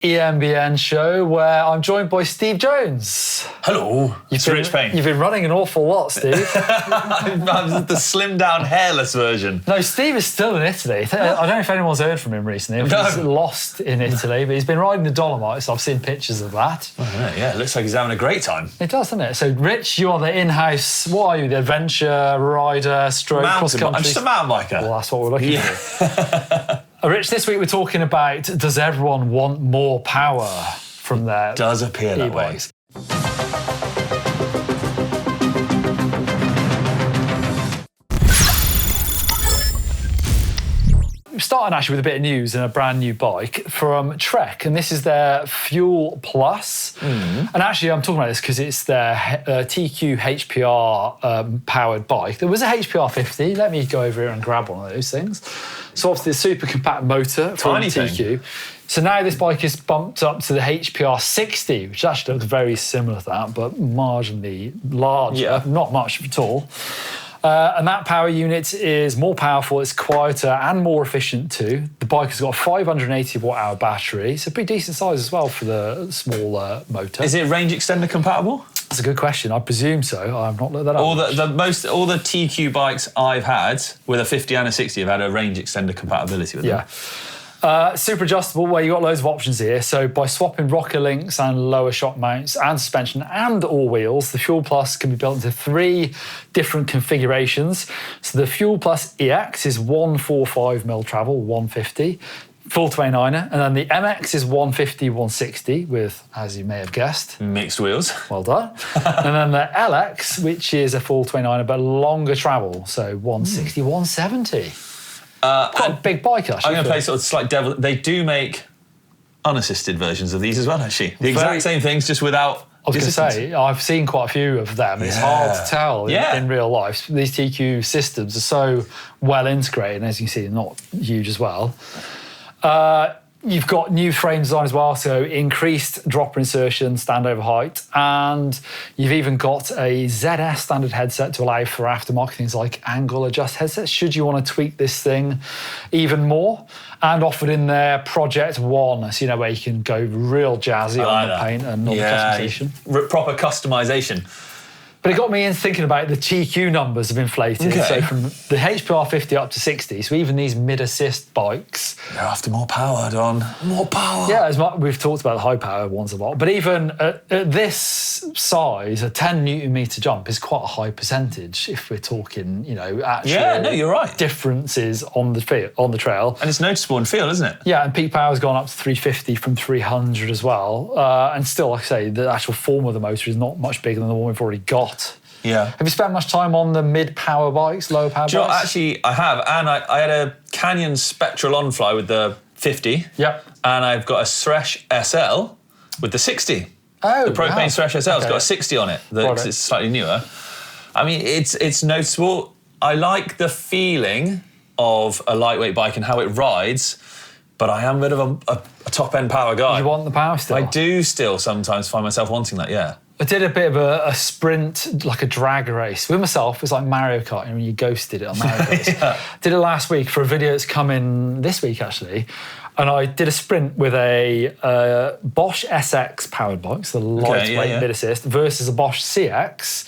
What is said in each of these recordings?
EMBN Show, where I'm joined by Steve Jones. Hello, it's Rich Payne. You've been running an awful lot, Steve. I'm the slimmed down, hairless version. No, Steve is still in Italy. I don't know if anyone's heard from him recently. He's lost in Italy, but he's been riding the Dolomites. I've seen pictures of that. Oh, yeah, it looks like he's having a great time. It does, doesn't it? So, Rich, you're the in-house, what are you, the adventure rider, stroke, cross-country? I'm just a mountain biker. Well, that's what we're looking for. Rich, this week we're talking about, does everyone want more power from their does appear that e-bikes? We're starting actually with a bit of news and a brand new bike from Trek, and this is their Fuel Plus. And actually, I'm talking about this because it's their TQ HPR powered bike. There was a HPR 50. Let me go over here and grab one of those things. So obviously, the super compact motor from TQ. So now this bike is bumped up to the HPR 60, which actually looks very similar to that, but marginally larger, not much at all. And that power unit is more powerful, it's quieter and more efficient too. The bike has got a 580 watt-hour battery, so pretty decent size as well for the smaller motor. Is it range extender compatible? That's a good question. I presume so. I've not looked that up. All the TQ bikes I've had with a 50 and a 60 have had a range extender compatibility with them. Super adjustable, where you've got loads of options here. So by swapping rocker links and lower shock mounts and suspension and all wheels, the Fuel Plus can be built into 3 different configurations. So the Fuel Plus EX is 145mm travel, 150. Full 29er, and then the MX is 150, 160 with, as you may have guessed, mixed wheels. Well done. And then the LX, which is a full 29er but longer travel, so 160, 170. Quite a big bike, actually. I'm going to play sort of slight devil. They do make unassisted versions of these as well, actually. The exact same things, just without. I was going to say, I've seen quite a few of them. It's hard to tell in real life. These TQ systems are so well integrated, and as you can see, they're not huge as well. You've got new frame design as well, so increased dropper insertion, standover height, and you've even got a ZS standard headset to allow for aftermarket things like angle adjust headsets, should you want to tweak this thing even more. And offered in their Project One, so you know where you can go real jazzy on the paint and all the customization. Proper customization. But it got me in thinking about the TQ numbers have inflated. So from the HPR 50 up to 60, so even these mid-assist bikes... They're after more power, Don. More power. Yeah, as much, we've talked about the high-power ones a lot, but even at this size, a 10 Nm jump is quite a high percentage if we're talking, you know, actual you're right. differences on the trail. And it's noticeable in feel, isn't it? Yeah, and peak power's gone up to 350 from 300 as well. And still, like I say, the actual form of the motor is not much bigger than the one we've already got. Yeah. Have you spent much time on the mid-power bikes, lower power bikes? You know, actually, I have. And I had a Canyon Spectral on-fly with the 50. Yep. And I've got a Thresh SL with the 60. Oh, the Propane Thresh SL's got a 60 on it. It's slightly newer. I mean, it's noticeable. I like the feeling of a lightweight bike and how it rides, but I am a bit of a top-end power guy. You want the power still? I do still sometimes find myself wanting that, yeah. I did a bit of a sprint, like a drag race with myself. It's like Mario Kart, you know, when you ghosted it on Mario Kart. Did it last week for a video that's coming this week, actually. And I did a sprint with a Bosch SX powered bike, so the lightweight mid-assist, versus a Bosch CX.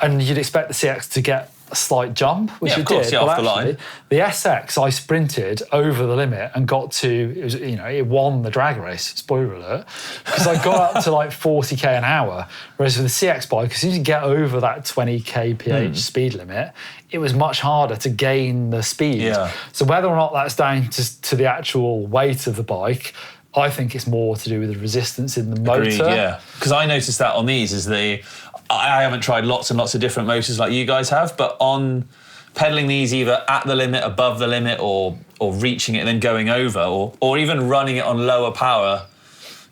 And you'd expect the CX to get a slight jump, which it did. Off the line. The SX, I sprinted over the limit and got to, it won the drag race, spoiler alert, because I got up to like 40k an hour, whereas with the CX bike, as soon as you get over that 20 kph speed limit, it was much harder to gain the speed. Yeah. So whether or not that's down to the actual weight of the bike, I think it's more to do with the resistance in the motor. Agreed, yeah. Because I noticed that on these I haven't tried lots and lots of different motors like you guys have, but on pedaling these either at the limit, above the limit, or reaching it and then going over, or even running it on lower power,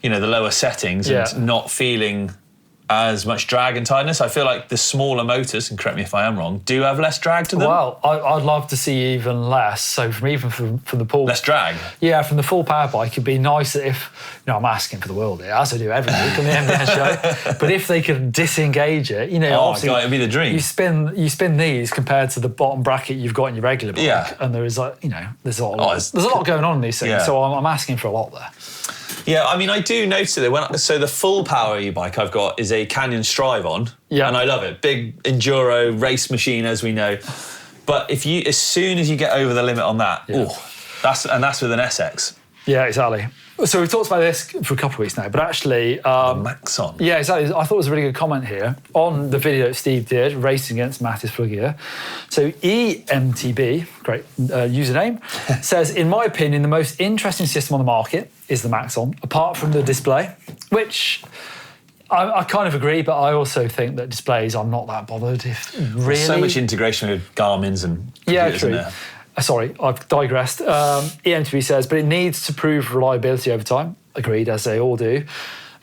you know, the lower settings, and not feeling as much drag and tightness. I feel like the smaller motors, and correct me if I am wrong, do have less drag to them. Well, I'd love to see even less. So from the full... Less drag? Yeah, from the full power bike, it'd be nice if, I'm asking for the world here, as I do every week on the EMBN Show, but if they could disengage it, obviously... God, it'd be the dream. You spin these compared to the bottom bracket you've got in your regular bike, and there is there's a lot going on in these things, so I'm asking for a lot there. Yeah, I mean, I do notice it. So the full power e-bike I've got is a Canyon Strive on, Yeah. and I love it. Big enduro race machine, as we know. But as soon as you get over the limit on that, that's with an SX. Yeah, exactly. So we've talked about this for a couple of weeks now, but actually... Maxon. Yeah, exactly. I thought it was a really good comment here on the video that Steve did, racing against Mattis Fluggear. So eMTB, great username, says, in my opinion, the most interesting system on the market is the Maxon, apart from the display, which... I kind of agree, but I also think that displays, I'm not that bothered. If really, there's so much integration with Garmin's and computers, true. isn't there? Sorry, I've digressed. eMTB says, but it needs to prove reliability over time. Agreed, as they all do.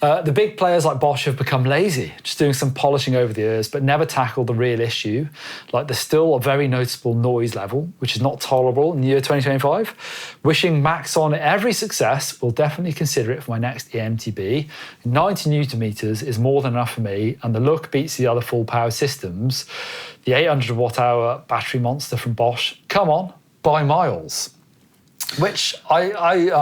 The big players like Bosch have become lazy, just doing some polishing over the years, but never tackled the real issue. Like there's still a very noticeable noise level, which is not tolerable in the year 2025. Wishing Maxon every success, will definitely consider it for my next eMTB. 90 Newton meters is more than enough for me, and the look beats the other full power systems. The 800 watt hour battery monster from Bosch, come on, by miles. Which I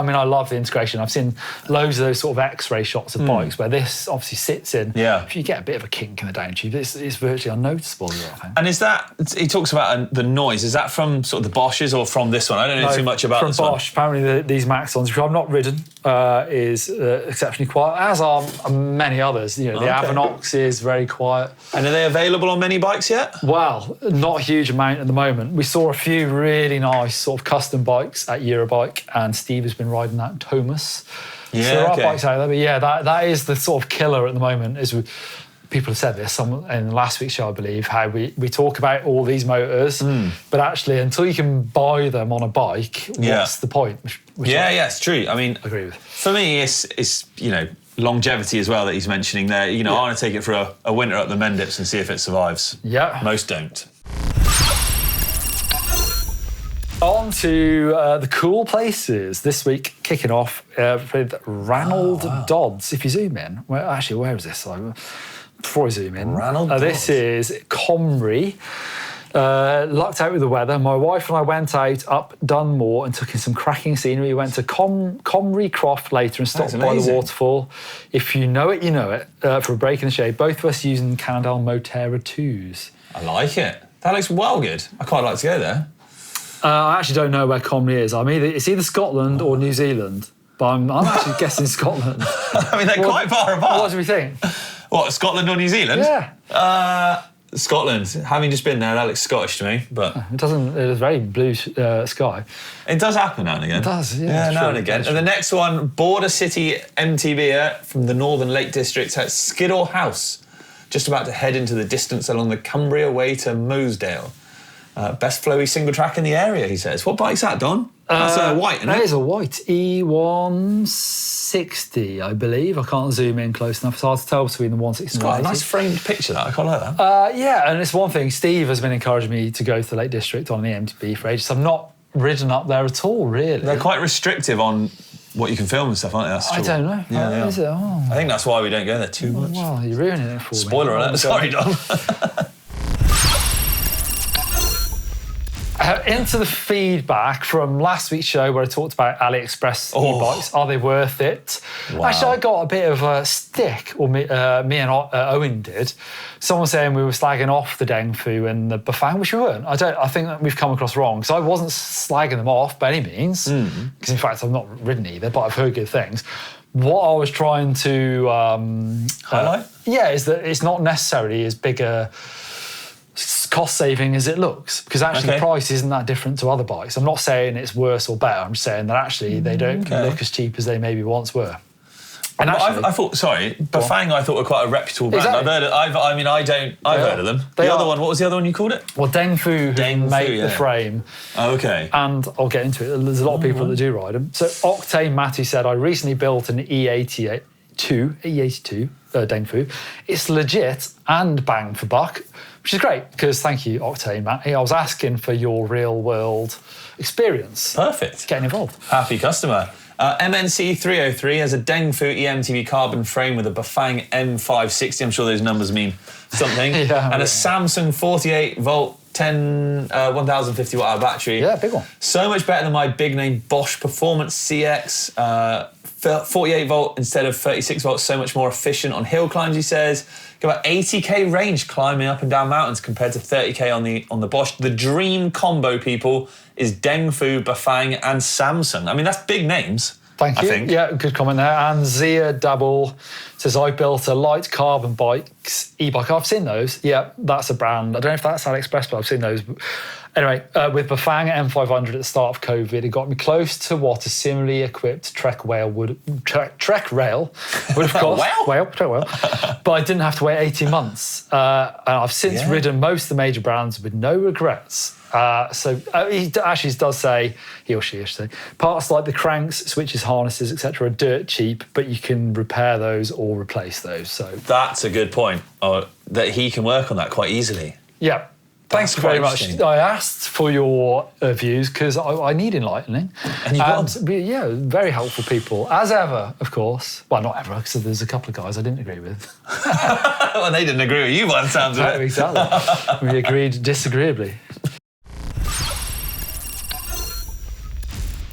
mean, I love the integration. I've seen loads of those sort of X-ray shots of bikes where this obviously sits in. Yeah. If you get a bit of a kink in the down tube, it's virtually unnoticeable. I think. And is that, he talks about the noise, is that from sort of the Bosches or from this one? I don't know too much about this one. From Bosch, apparently these Maxons, which I've not ridden, is exceptionally quiet, as are many others. You know, the Avanox is very quiet. And are they available on many bikes yet? Well, not a huge amount at the moment. We saw a few really nice sort of custom bikes at Eurobike, and Steve has been riding that Thomas. Yeah, so there are bikes out there, but yeah, that is the sort of killer at the moment. People have said this in last week's show, I believe, how we talk about all these motors, but actually until you can buy them on a bike, what's the point? It's true. I mean, agree with. For me, it's longevity as well that he's mentioning there. I want to take it for a winter up the Mendips and see if it survives. Yeah. Most don't. On to the cool places this week, kicking off with Ranald Dodds. If you zoom in, where is this? Before I zoom in, Ranald Dodds. This is Comrie. Lucked out with the weather. My wife and I went out up Dunmore and took in some cracking scenery. We went to Comrie Croft later and stopped by the waterfall. If you know it, you know it. For a break in the shade, both of us using Cannondale Moterra 2s. I like it. That looks well good. I quite like to go there. I actually don't know where Comrie is. It's either Scotland or New Zealand, but I'm actually guessing Scotland. I mean, they're quite far apart. What do we think? What, Scotland or New Zealand? Yeah. Scotland. Having just been there, that looks Scottish to me, but... It's very blue sky. It does happen now and again. It does, yeah. Now and again. And the next one, Border City MTB from the Northern Lake District at Skiddaw House. Just about to head into the distance along the Cumbria way to Mosedale. Best flowy single track in the area, he says. What bike's that, Don? That's a white, isn't it? That is a white E160, I believe. I can't zoom in close enough. It's hard to tell between the 160 and the 180. Quite a nice framed picture, that. I quite like that. Yeah, and it's one thing. Steve has been encouraging me to go to the Lake District on the eMTB for ages. I've not ridden up there at all, really. They're quite restrictive on what you can film and stuff, aren't they? That's true. I don't know. Yeah, is it? Oh. I think that's why we don't go there too much. Well, you're ruining it for me. Spoiler alert. Sorry, Don. Into the feedback from last week's show where I talked about AliExpress e-bikes. Are they worth it? Wow. Actually, I got a bit of a stick, or me and Owen did. Someone saying we were slagging off the Dengfu and the Bafang, which we weren't. I think that we've come across wrong, because I wasn't slagging them off by any means, because in fact I've not ridden either, but I've heard good things. What I was trying to highlight? Is that it's not necessarily as big a cost saving as it looks, because actually the price isn't that different to other bikes. I'm not saying it's worse or better. I'm just saying that actually they don't look as cheap as they maybe once were. And actually, I thought, Bafang I thought were quite a reputable brand. Exactly. I've heard of them. The other one, what was the other one you called it? Well, Dengfu make the frame. Okay. And I'll get into it. There's a lot of people that do ride them. So Octane Matty said, I recently built an E82 Dengfu. It's legit and bang for buck, which is great, because thank you, Octane Matty. I was asking for your real world experience. Perfect. Getting involved. Happy customer. MNC 303 has a Dengfu eMTB carbon frame with a Bafang M560. I'm sure those numbers mean something. And a Samsung 48 volt 1050 watt hour battery. Yeah, big one. So much better than my big name Bosch Performance CX 48 volt instead of 36 volts, so much more efficient on hill climbs, he says. Got about 80k range climbing up and down mountains compared to 30k on the Bosch. The dream combo, people, is Dengfu, Bafang, and Samsung. I mean, that's big names. Thank you. I think. Yeah, good comment there. And Zia Double says, I built a light carbon bikes e-bike. I've seen those. Yeah, that's a brand. I don't know if that's AliExpress, but I've seen those. Anyway, with Bafang M500 at the start of COVID, it got me close to what a similarly equipped Trek Rail would have cost. Trek Rail. But I didn't have to wait 18 months. And I've since ridden most of the major brands with no regrets. So he actually does say, he or she, I should say, parts like the cranks, switches, harnesses, etc. are dirt cheap, but you can repair those or replace those. So that's a good point. That he can work on that quite easily. Yeah. Thanks very much. I asked for your views because I need enlightening. And you got yeah, very helpful people. As ever, of course. Well, not ever, because there's a couple of guys I didn't agree with. Well, they didn't agree with you by the sounds of it. Exactly. We agreed disagreeably.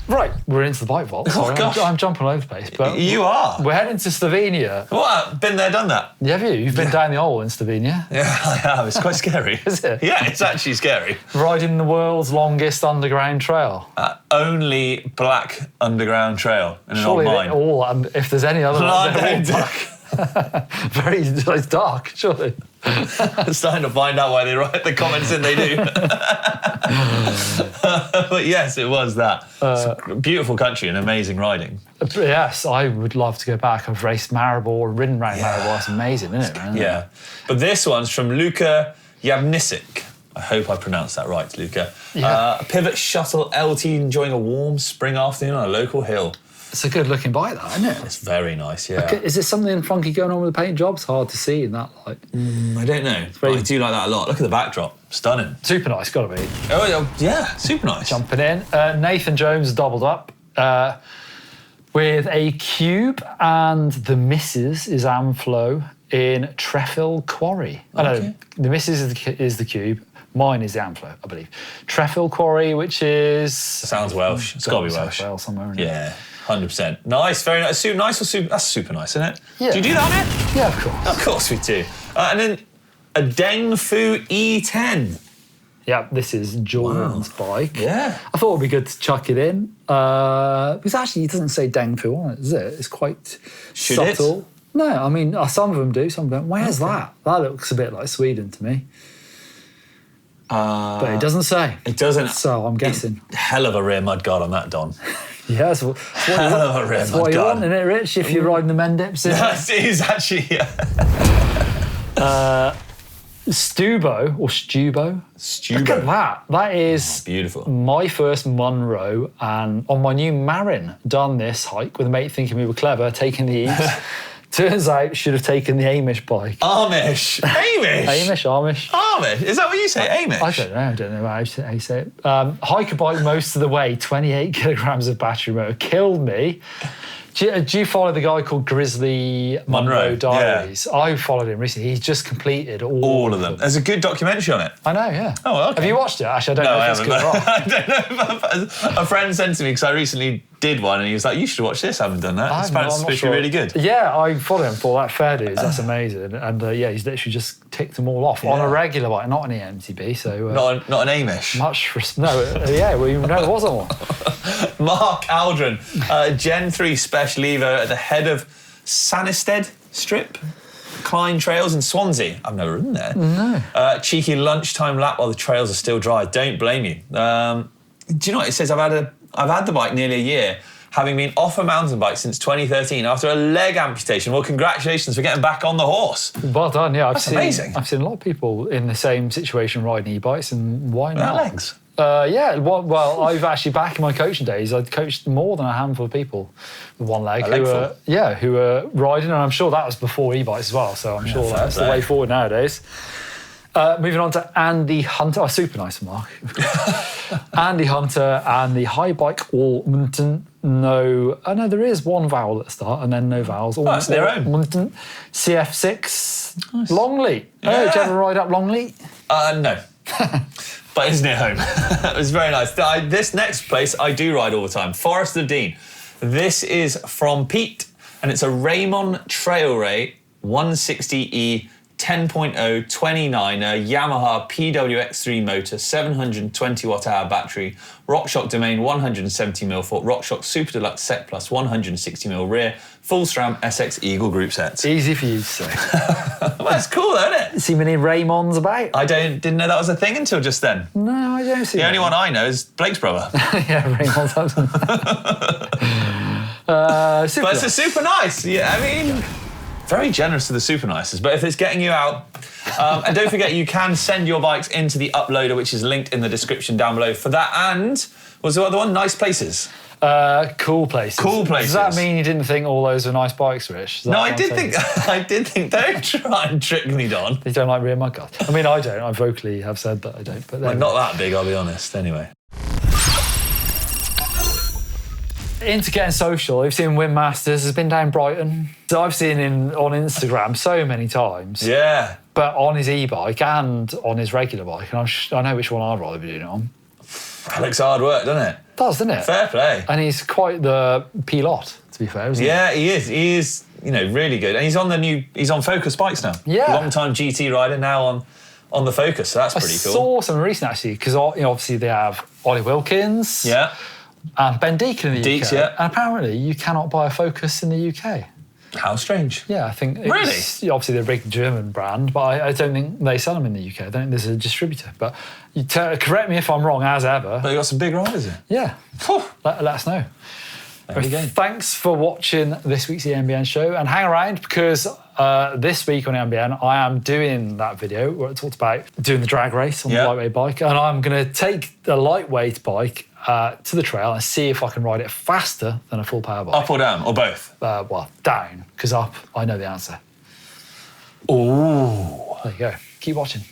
Right, we're into the bike vault. Sorry, I'm jumping all over the place. But you are. We're heading to Slovenia. What? Been there, done that. Yeah, have you? You've been down the hole in Slovenia. Yeah, I have. It's quite scary. Is it? Yeah, it's actually scary. Riding the world's longest underground trail. Only black underground trail in an old mine. And if there's any other ones, they're all black. It's dark, surely. I'm starting to find out why they write the comments in they do. But yes, it was that. It's a beautiful country and amazing riding. Yes, I would love to go back. I've raced Maribor, ridden around Maribor. It's amazing, isn't it? Man? Yeah. But this one's from Luka Yabnisic. I hope I pronounced that right, Luka. Yeah. Pivot Shuttle LT enjoying a warm spring afternoon on a local hill. It's a good-looking bike, that, isn't it? It's very nice, yeah. Okay, is there something funky going on with the paint job? It's hard to see in that light. I don't know, but I do like that a lot. Look at the backdrop. Stunning. Super nice, got to be. Oh, yeah, super nice. Jumping in. Nathan Jones doubled up with a cube, and the missus is Amflow in Trefil Quarry. Okay. No, the missus is the cube. Mine is the Amflow, I believe. Trefil Quarry, which is... Sounds Welsh. It's got to be Welsh. Wales somewhere, isn't it? Yeah. 100%. Nice, very nice. Nice or super? That's super nice, isn't it? Yeah. Do you do that on it? Yeah, of course. Of course we do. And then a Dengfu E10. Yeah, this is Jordan's bike. Yeah. I thought it would be good to chuck it in. Because actually, it doesn't say Dengfu on it, does it? It's quite subtle. No, I mean, some of them do, some don't. Where's that? That looks a bit like Sweden to me. But it doesn't say. It doesn't. So I'm guessing. Hell of a rear mudguard on that, Don. Yeah, that's what you want, isn't it, Rich? If you're riding the Mendips. It is actually, yeah. Stubo, or Stubo. Look at that. That is beautiful. My first Munro, and on my new Marin, done this hike with a mate thinking we were clever, taking the ease. Turns out, should have taken the Amish bike. Amish? Amish. Amish? Is that what you say, Amish? I don't know how you say it. Hike a bike most of the way, 28 kilograms of battery motor, killed me. Do you follow the guy called Grizzly Munro Diaries? Yeah. I followed him recently. He's just completed all of them. There's a good documentary on it. I know, yeah. Oh, well, okay. Have you watched it? Actually, I don't know if it's good or not. I don't know. A friend sent to me because I recently did one and he was like, you should watch this. I haven't done that. It's supposed to be really good. Yeah, I follow him for that. Fair dues. That's amazing. And yeah, he's literally just ticked them all off on a regular bike, not an eMTB. So not an Amish. Well, no, it wasn't one. Mark Aldrin, Gen 3 Special Evo at the head of Sanisted Strip, Klein Trails in Swansea. I've never ridden there. No. Cheeky lunchtime lap while the trails are still dry. Don't blame you. Do you know what it says? I've had the bike nearly a year, having been off a mountain bike since 2013 after a leg amputation. Well, congratulations for getting back on the horse. Well done, yeah. That's amazing. I've seen a lot of people in the same situation riding e-bikes, and why not? Without legs? Yeah, well, I've actually, back in my coaching days, I'd coached more than a handful of people with one leg who were riding, and I'm sure that was before e-bikes as well, so I'm sure that's the way forward nowadays. Moving on to Andy Hunter. Oh, super nice, Mark. Andy Hunter and the High Bike Allmonton. No, there is one vowel at the start and then no vowels. That's their own. Allmonton. CF6. Nice. Longleat. Yeah. Oh, did you ever ride up Longleat? No. But it's near home. It was very nice. This next place I do ride all the time. Forest of Dean. This is from Pete, and it's a Raymond Trailray 160E 10.0 29er Yamaha PWX3 motor, 720 watt-hour battery, RockShox domain 170mm foot, RockShox Super Deluxe Sec Plus 160mm rear, full SRAM SX Eagle group sets. Easy for you to say. Well, that's cool, isn't it? See many Raymonds about? I didn't know that was a thing until just then. No, I don't see The that. only one I know is Blake's brother. Yeah, Raymonds. Super But it's a nice. super nice. Yeah, I mean, very generous to the super nices. But if it's getting you out, and don't forget, you can send your bikes into the uploader, which is linked in the description down below for that. And was the other one nice places? Cool places. Cool places. Does that mean you didn't think all those were nice bikes, Rich? No, I did think. I did think. Don't try and trick me, Don. You don't like rear mudguards? I mean, I don't. I vocally have said that I don't. But Well, not that big, I'll be honest. Anyway. Into Getting Social, we've seen Win Masters has been down Brighton. So I've seen him on Instagram so many times. Yeah. But on his e-bike and on his regular bike, and I know which one I'd rather be doing it on. That looks hard work, doesn't it? Doesn't it? Fair play. And he's quite the pilot, to be fair, isn't he? Yeah, he is. He is, really good. And he's on he's on Focus bikes now. Yeah. Long-time GT rider, now on the Focus, so that's pretty cool. I saw some recent, actually, because obviously they have Ollie Wilkins. Yeah. And Ben Deacon in the Deeks, UK. yeah. And apparently you cannot buy a Focus in the UK. How strange. Yeah, I think it's, Really? obviously they're a big German brand, but I don't think they sell them in the UK. I don't think there's a distributor. But you correct me if I'm wrong, as ever. But you got some big riders in. Yeah, Phew. let us know. There we go. Thanks for watching this week's EMBN show, and hang around because this week on EMBN I am doing that video where I talked about doing the drag race on the lightweight bike, and I'm going to take the lightweight bike to the trail and see if I can ride it faster than a full power bike. Up or down, or both? Well, down, because up, I know the answer. Ooh. There you go. Keep watching.